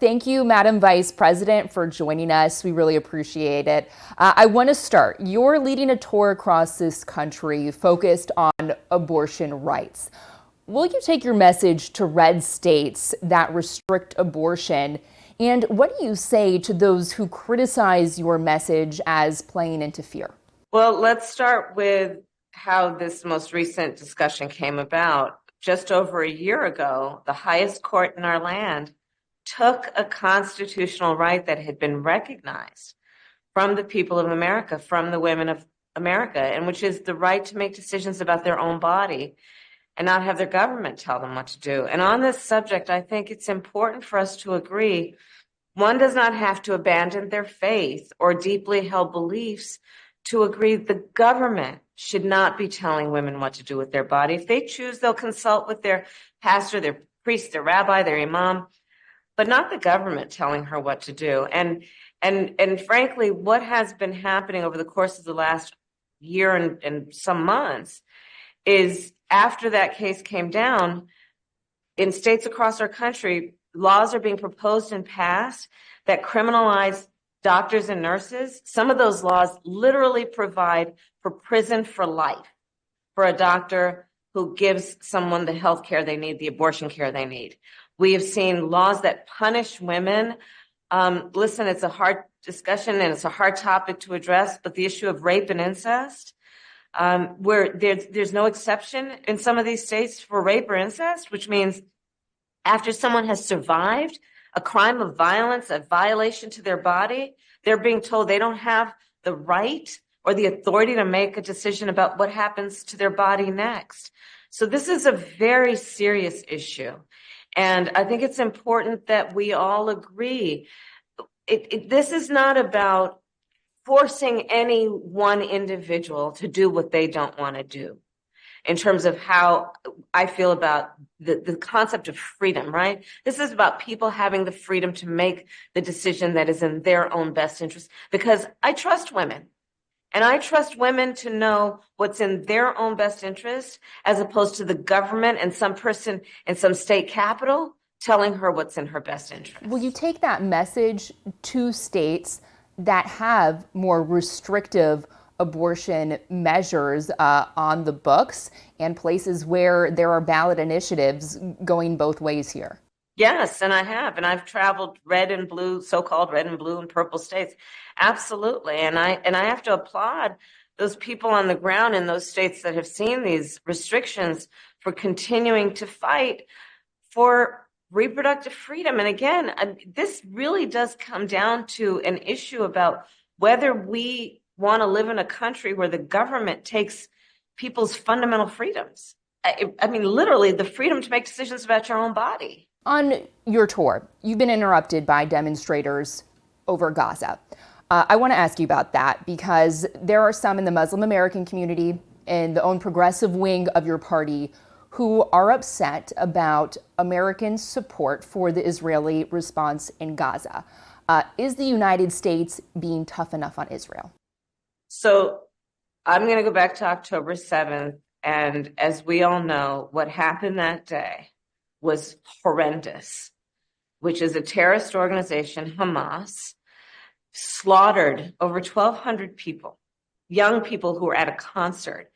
Thank you, Madam Vice President, for joining us. We really appreciate it. I want to start. You're leading a tour across this country focused on abortion rights. Will you take your message to red states that restrict abortion? And what do you say to those who criticize your message as playing into fear? Well, let's start with how this most recent discussion came about. Just over a year ago, the highest court in our land took a constitutional right that had been recognized from the people of America, from the women of America, and which is the right to make decisions about their own body and not have their government tell them what to do. And on this subject, I think it's important for us to agree one does not have to abandon their faith or deeply held beliefs to agree the government should not be telling women what to do with their body. If they choose, they'll consult with their pastor, their priest, their rabbi, their imam, but not the government telling her what to do. And frankly, what has been happening over the course of the last year and some months is after that case came down, in states across our country, laws are being proposed and passed that criminalize doctors and nurses. Some of those laws literally provide for prison for life for a doctor who gives someone the health care they need, the abortion care they need. We have seen laws that punish women. Listen, it's a hard discussion and it's a hard topic to address, but the issue of rape and incest, where there's no exception in some of these states for rape or incest, which means after someone has survived a crime of violence, a violation to their body, they're being told they don't have the right or the authority to make a decision about what happens to their body next. So this is a very serious issue. And I think it's important that we all agree. This is not about forcing any one individual to do what they don't want to do. In terms of how I feel about the concept of freedom, right? This is about people having the freedom to make the decision that is in their own best interest, because I trust women. And I trust women to know what's in their own best interest, as opposed to the government and some person in some state capital telling her what's in her best interest. Will you take that message to states that have more restrictive abortion measures on the books and places where there are ballot initiatives going both ways here? Yes, and I have. And I've traveled red and blue, so-called red and blue and purple states. Absolutely. And I have to applaud those people on the ground in those states that have seen these restrictions for continuing to fight for reproductive freedom. And again, this really does come down to an issue about whether we want to live in a country where the government takes people's fundamental freedoms. I mean, literally the freedom to make decisions about your own body. On your tour, you've been interrupted by demonstrators over Gaza. I want to ask you about that because there are some in the Muslim American community and the own progressive wing of your party who are upset about American support for the Israeli response in Gaza. Is the United States being tough enough on Israel? So I'm going to go back to October 7th. And as we all know, what happened that day was horrendous, which is a terrorist organization, Hamas, slaughtered over 1,200 people, young people who were at a concert.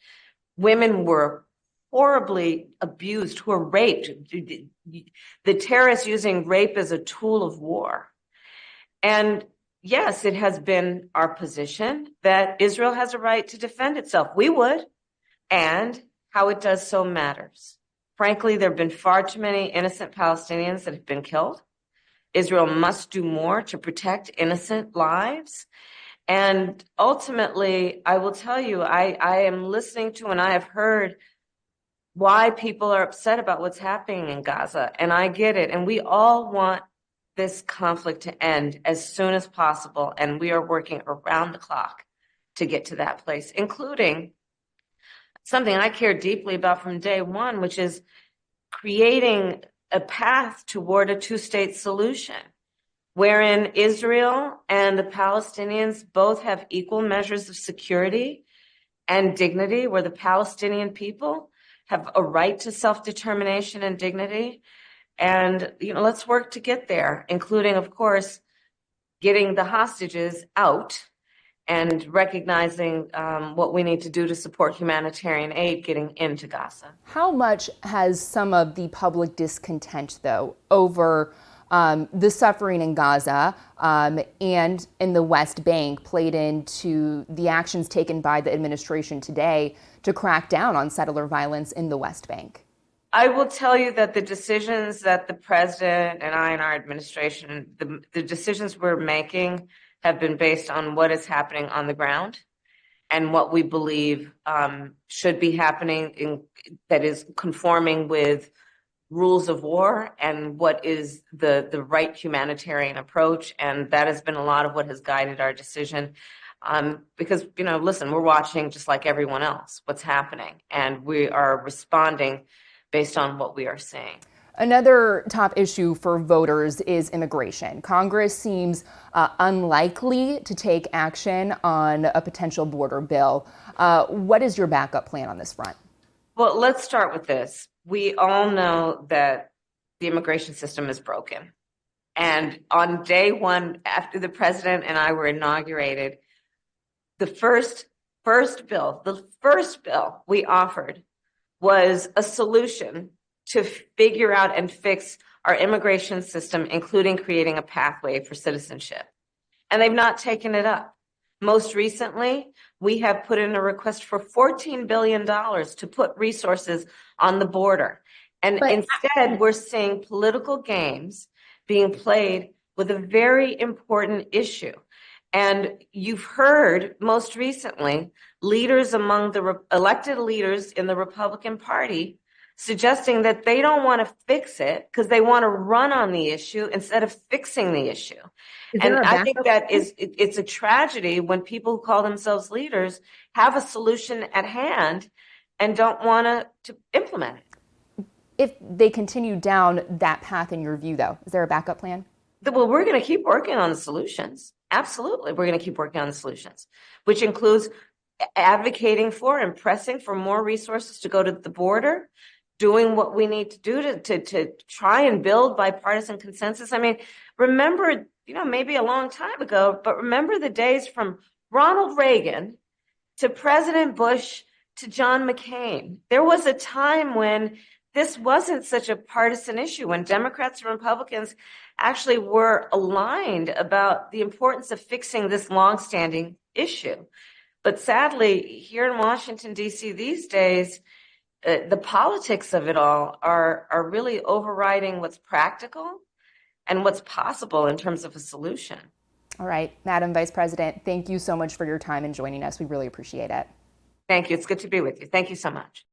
Women were horribly abused, who were raped. The terrorists using rape as a tool of war. And yes, it has been our position that Israel has a right to defend itself. We would, and how it does so matters. Frankly, there have been far too many innocent Palestinians that have been killed. Israel must do more to protect innocent lives. And ultimately, I will tell you, I am listening to and I have heard why people are upset about what's happening in Gaza. And I get it. And we all want this conflict to end as soon as possible. And we are working around the clock to get to that place, including something I care deeply about from day one, which is creating a path toward a two-state solution, wherein Israel and the Palestinians both have equal measures of security and dignity, where the Palestinian people have a right to self-determination and dignity, And, let's work to get there, including, of course, getting the hostages out and recognizing what we need to do to support humanitarian aid getting into Gaza. How much has some of the public discontent, though, over the suffering in Gaza and in the West Bank played into the actions taken by the administration today to crack down on settler violence in the West Bank? I will tell you that the decisions that the president and I and our administration, the decisions we're making have been based on what is happening on the ground and what we believe should be happening that is conforming with rules of war and what is the right humanitarian approach. And that has been a lot of what has guided our decision. Because, listen, we're watching just like everyone else what's happening, and we are responding based on what we are seeing. Another top issue for voters is immigration. Congress seems unlikely to take action on a potential border bill. What is your backup plan on this front? Well, let's start with this. We all know that the immigration system is broken. And on day one, after the president and I were inaugurated, the first bill we offered was a solution to figure out and fix our immigration system, including creating a pathway for citizenship. And they've not taken it up. Most recently, we have put in a request for $14 billion to put resources on the border. And instead, we're seeing political games being played with a very important issue. And you've heard most recently leaders among the elected leaders in the Republican Party suggesting that they don't want to fix it because they want to run on the issue instead of fixing the issue. And I think that it's a tragedy when people who call themselves leaders have a solution at hand and don't want to implement it. If they continue down that path, in your view, though, is there a backup plan? Well, we're going to keep working on the solutions. Absolutely. We're going to keep working on the solutions, which includes advocating for and pressing for more resources to go to the border, doing what we need to do to try and build bipartisan consensus. I mean, remember, maybe a long time ago, but remember the days from Ronald Reagan to President Bush to John McCain. There was a time when this wasn't such a partisan issue, when Democrats and Republicans actually were aligned about the importance of fixing this longstanding issue. But sadly, here in Washington, D.C. these days, the politics of it all are really overriding what's practical and what's possible in terms of a solution. All right, Madam Vice President, thank you so much for your time and joining us. We really appreciate it. Thank you. It's good to be with you. Thank you so much.